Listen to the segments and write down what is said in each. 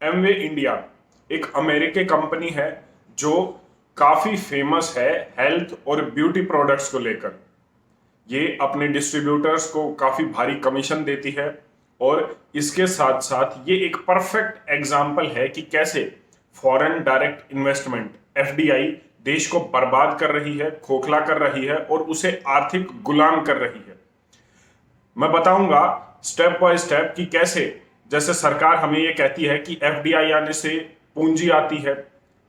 Amway India एक अमेरिकी company है जो काफी फेमस है हेल्थ और ब्यूटी प्रोडक्ट्स को लेकर। ये अपने डिस्ट्रीब्यूटर्स को काफी भारी कमीशन देती है और इसके साथ साथ ये एक परफेक्ट एग्जाम्पल है कि कैसे फॉरेन डायरेक्ट इन्वेस्टमेंट एफडीआई देश को बर्बाद कर रही है, खोखला कर रही है और उसे आर्थिक गुलाम कर रही है। मैं बताऊंगा स्टेप बाय स्टेप कि कैसे, जैसे सरकार हमें ये कहती है कि एफडीआई आने से पूंजी आती है,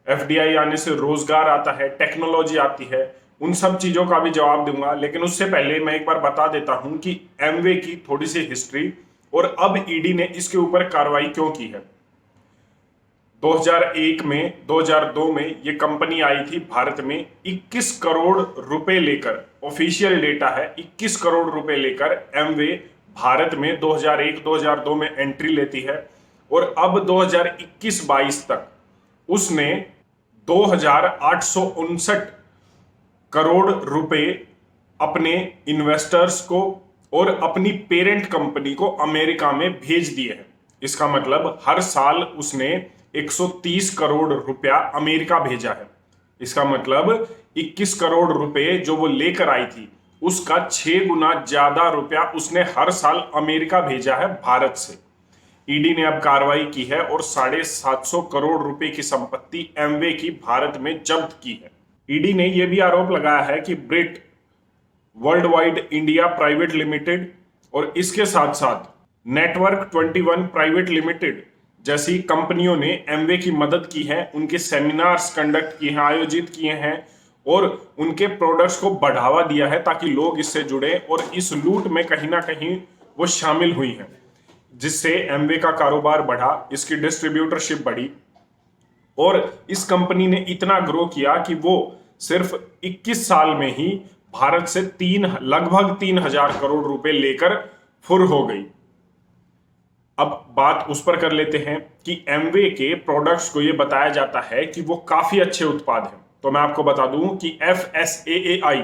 एफडीआई आने से रोजगार आता है, टेक्नोलॉजी आती है, उन सब चीजों का भी जवाब दूंगा। लेकिन उससे पहले मैं एक बार बता देता हूं कि एमवे की थोड़ी सी हिस्ट्री और अब ईडी ने इसके ऊपर कार्रवाई क्यों की है। 2001 में 2002 में ये कंपनी आई थी भारत में 21 करोड़ रुपए लेकर, ऑफिशियल डेटा है 21 करोड़ रुपए लेकर एमवे भारत में 2001-2002 में एंट्री लेती है और अब 2021-22 तक उसने 2859 करोड़ रुपए अपने इन्वेस्टर्स को और अपनी पेरेंट कंपनी को अमेरिका में भेज दिए हैं। इसका मतलब हर साल उसने 130 करोड़ रुपया अमेरिका भेजा है। इसका मतलब 21 करोड़ रुपए जो वो लेकर आई थी उसका 6 गुना ज्यादा रुपया उसने हर साल अमेरिका भेजा है भारत से। ईडी ने अब कार्रवाई की है और 750 करोड़ रुपए की संपत्ति एमवे की भारत में जब्त की है। ईडी ने यह भी आरोप लगाया है कि Brit World Wide India Private Limited और इसके साथ साथ नेटवर्क 21 प्राइवेट लिमिटेड जैसी कंपनियों ने एमवे की मदद की है, उनके सेमिनार्स कंडक्ट किए हैं, आयोजित किए हैं और उनके प्रोडक्ट्स को बढ़ावा दिया है ताकि लोग इससे जुड़े और इस लूट में कहीं ना कहीं वो शामिल हुई हैं, जिससे एमवे का कारोबार बढ़ा, इसकी डिस्ट्रीब्यूटरशिप बढ़ी और इस कंपनी ने इतना ग्रो किया कि वो सिर्फ 21 साल में ही भारत से लगभग 3000 करोड़ रुपए लेकर फुर हो गई। अब बात उस पर कर लेते हैं कि एमवे के प्रोडक्ट्स को यह बताया जाता है कि वो काफी अच्छे उत्पाद हैं। तो मैं आपको बता दूं कि FSAAI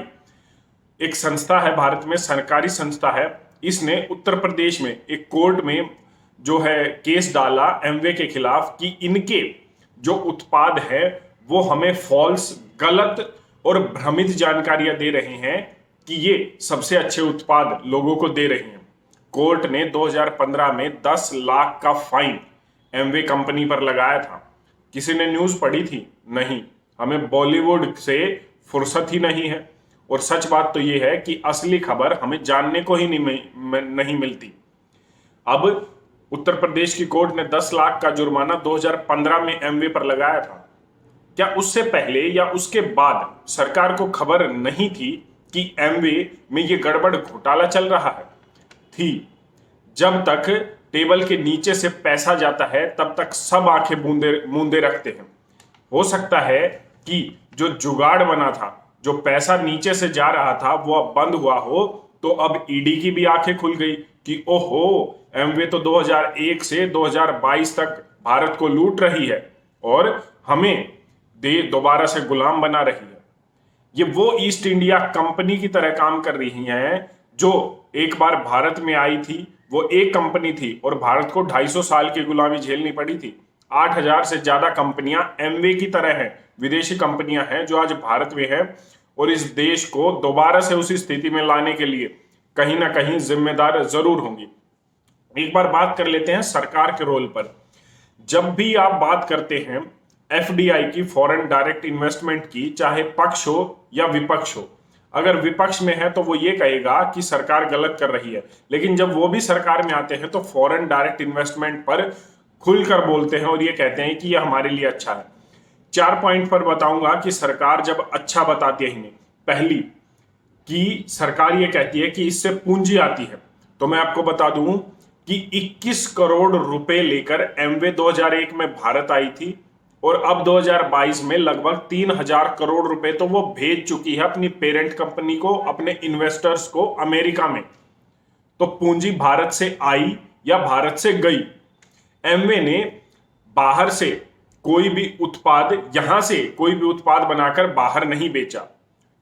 एक संस्था है भारत में, सरकारी संस्था है। इसने उत्तर प्रदेश में एक कोर्ट में जो है केस डाला एमवे के खिलाफ कि इनके जो उत्पाद है वो हमें फॉल्स, गलत और भ्रमित जानकारियां दे रहे हैं कि ये सबसे अच्छे उत्पाद लोगों को दे रहे हैं। कोर्ट ने 2015 में 10 लाख का फाइन एमवे कंपनी पर लगाया था। किसी ने न्यूज पढ़ी थी? नहीं। हमें बॉलीवुड से फुर्सत ही नहीं है और सच बात तो यह है कि असली खबर हमें जानने को ही नहीं मिलती। अब उत्तर प्रदेश की कोर्ट ने 10 लाख का जुर्माना 2015 में एमवे पर लगाया था। क्या उससे पहले या उसके बाद सरकार को खबर नहीं थी कि एमवे में ये गड़बड़ घोटाला चल रहा है? थी। जब तक टेबल के नीचे से पैसा जाता है तब तक सब आंखें मूंदे रखते हैं। हो सकता है कि जो जुगाड़ बना था, जो पैसा नीचे से जा रहा था, वो अब बंद हुआ हो, तो अब ईडी की भी आंखें खुल गई कि ओहो, एमवे तो 2001 से 2022 तक भारत को लूट रही है और हमें दोबारा से गुलाम बना रही है। ये वो ईस्ट इंडिया कंपनी की तरह काम कर रही हैं जो एक बार भारत में आई थी। वो एक कंपनी थी और भारत को 250 साल की गुलामी झेलनी पड़ी थी। 8000 से ज्यादा कंपनियां एमवे की तरह हैं, विदेशी कंपनियां हैं जो आज भारत में हैं और इस देश को दोबारा से उसी स्थिति में लाने के लिए कहीं ना कहीं जिम्मेदार जरूर होंगी। एक बार बात कर लेते हैं सरकार के रोल पर। जब भी आप बात करते हैं एफडीआई की, फॉरेन डायरेक्ट इन्वेस्टमेंट की, चाहे पक्ष हो या विपक्ष हो, अगर विपक्ष में है तो वो ये कहेगा कि सरकार गलत कर रही है, लेकिन जब वो भी सरकार में आते हैं तो फॉरेन डायरेक्ट इन्वेस्टमेंट पर खुलकर बोलते हैं और ये कहते हैं कि ये हमारे लिए अच्छा है। 4 पॉइंट पर बताऊंगा कि सरकार जब अच्छा बताती है इन्हें। पहली कि सरकार ये कहती है कि इससे पूंजी आती है। तो मैं आपको बता दूं कि 21 करोड़ रुपए लेकर एमवे 2001 में भारत आई थी और अब 2022 में लगभग 3000 करोड़ रुपए तो वो भेज चुकी है अपनी पेरेंट कंपनी को, अपने इन्वेस्टर्स को अमेरिका में। तो पूंजी भारत से आई या भारत से गई। एमवे ने बाहर से कोई भी उत्पाद, यहां से कोई भी उत्पाद बनाकर बाहर नहीं बेचा,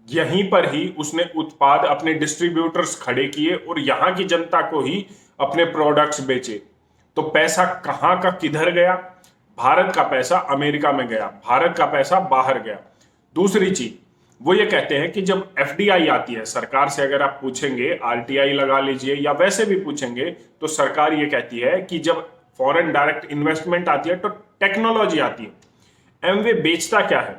यहीं पर ही उसने उत्पाद अपने डिस्ट्रीब्यूटर्स खड़े किए और यहां की जनता को ही अपने प्रोडक्ट्स बेचे। तो पैसा कहां का किधर गया? भारत का पैसा अमेरिका में गया, भारत का पैसा बाहर गया। दूसरी चीज वो ये कहते हैं कि जब एफडीआई आती है सरकार से, अगर आप पूछेंगे आरटीआई लगा लीजिए या वैसे भी पूछेंगे, तो सरकार ये कहती है कि जब फॉरेन डायरेक्ट इन्वेस्टमेंट आती है तो टेक्नोलॉजी आती है। एमवे बेचता क्या है?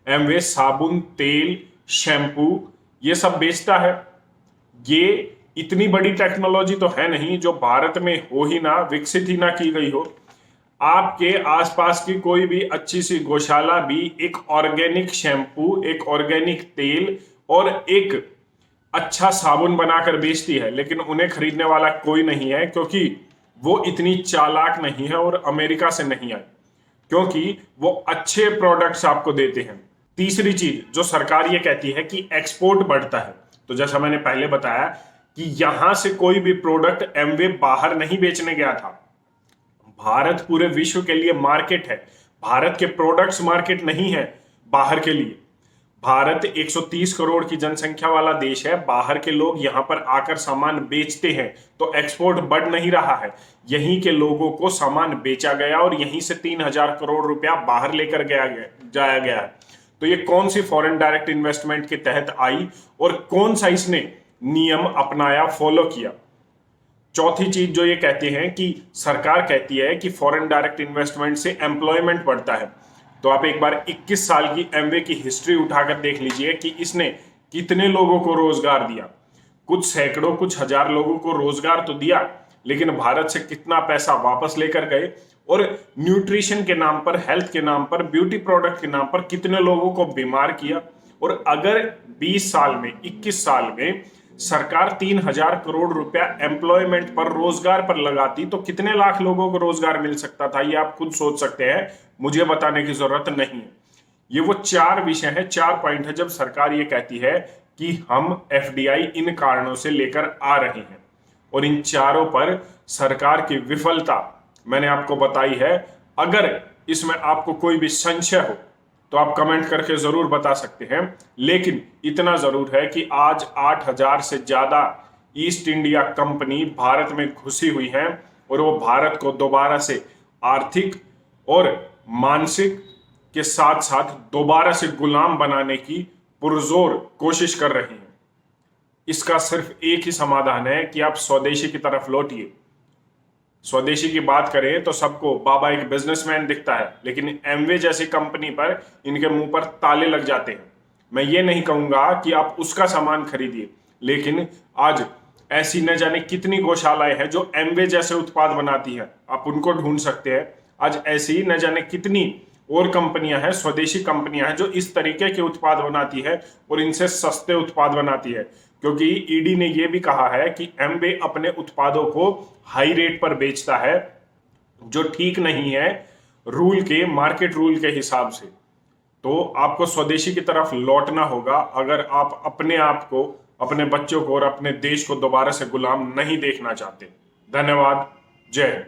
एमवे साबुन, तेल, शैम्पू ये सब बेचता है। ये इतनी बड़ी टेक्नोलॉजी तो है नहीं जो भारत में हो ही ना, विकसित ही ना की गई हो। आपके आसपास की कोई भी अच्छी सी गौशाला भी एक ऑर्गेनिक शैम्पू, एक ऑर्गेनिक तेल और एक अच्छा साबुन बनाकर बेचती है, लेकिन उन्हें खरीदने वाला कोई नहीं है, क्योंकि वो इतनी चालाक नहीं है और अमेरिका से नहीं आई, क्योंकि वो अच्छे प्रोडक्ट्स आपको देते हैं। तीसरी चीज जो सरकार ये कहती है कि एक्सपोर्ट बढ़ता है, तो जैसा मैंने पहले बताया कि यहां से कोई भी प्रोडक्ट एमवे बाहर नहीं बेचने गया था। भारत पूरे विश्व के लिए मार्केट है, भारत के प्रोडक्ट्स मार्केट नहीं है बाहर के लिए। भारत 130 करोड़ की जनसंख्या वाला देश है, बाहर के लोग यहां पर आकर सामान बेचते हैं, तो एक्सपोर्ट बढ़ नहीं रहा है। यहीं के लोगों को सामान बेचा गया और यहीं से 3000 करोड़ रुपया बाहर लेकर जाया गया है। तो ये कौन सी फॉरेन डायरेक्ट इन्वेस्टमेंट के तहत आई और कौन सा इसने नियम अपनाया, फॉलो किया? चौथी चीज जो ये कहते हैं कि सरकार कहती है कि फॉरेन डायरेक्ट इन्वेस्टमेंट से एम्प्लॉयमेंट बढ़ता है। तो आप एक बार 21 साल की एमवे की हिस्ट्री उठाकर देख लीजिए कि इसने कितने लोगों को रोजगार दिया। कुछ सैकड़ों, कुछ हजार लोगों को रोजगार तो दिया, लेकिन भारत से कितना पैसा वापस लेकर गए और न्यूट्रिशन के नाम पर, हेल्थ के नाम पर, ब्यूटी प्रोडक्ट के नाम पर कितने लोगों को बीमार किया। और अगर 20 साल में, 21 साल में सरकार 3000 करोड़ रुपया एम्प्लॉयमेंट पर, रोजगार पर लगाती, तो कितने लाख लोगों को रोजगार मिल सकता था, ये आप खुद सोच सकते हैं, मुझे बताने की जरूरत नहीं है। ये वो 4 विषय है, 4 पॉइंट है जब सरकार ये कहती है कि हम एफडीआई इन कारणों से लेकर आ रहे हैं, और इन चारों पर सरकार की विफलता मैंने आपको बताई है। अगर इसमें आपको कोई भी संशय हो तो आप कमेंट करके जरूर बता सकते हैं, लेकिन इतना जरूर है कि आज 8000 से ज्यादा ईस्ट इंडिया कंपनी भारत में घुसी हुई हैं और वो भारत को दोबारा से आर्थिक और मानसिक के साथ साथ दोबारा से गुलाम बनाने की पुरजोर कोशिश कर रही हैं। इसका सिर्फ एक ही समाधान है कि आप स्वदेशी की तरफ लौटिए। स्वदेशी की बात करें तो सबको बाबा एक बिजनेसमैन दिखता है, लेकिन एमवे जैसी कंपनी पर इनके मुंह पर ताले लग जाते हैं। मैं ये नहीं कहूंगा कि आप उसका सामान खरीदिए, लेकिन आज ऐसी न जाने कितनी गौशालाएं हैं जो एमवे जैसे उत्पाद बनाती हैं, आप उनको ढूंढ सकते हैं। आज ऐसी न जाने कितनी और कंपनियां हैं, स्वदेशी कंपनियां हैं जो इस तरीके के उत्पाद बनाती है और इनसे सस्ते उत्पाद बनाती है, क्योंकि ईडी ने यह भी कहा है कि एमवे अपने उत्पादों को हाई रेट पर बेचता है, जो ठीक नहीं है रूल के, मार्केट रूल के हिसाब से। तो आपको स्वदेशी की तरफ लौटना होगा अगर आप अपने आप को, अपने बच्चों को और अपने देश को दोबारा से गुलाम नहीं देखना चाहते। धन्यवाद। जय हिंद।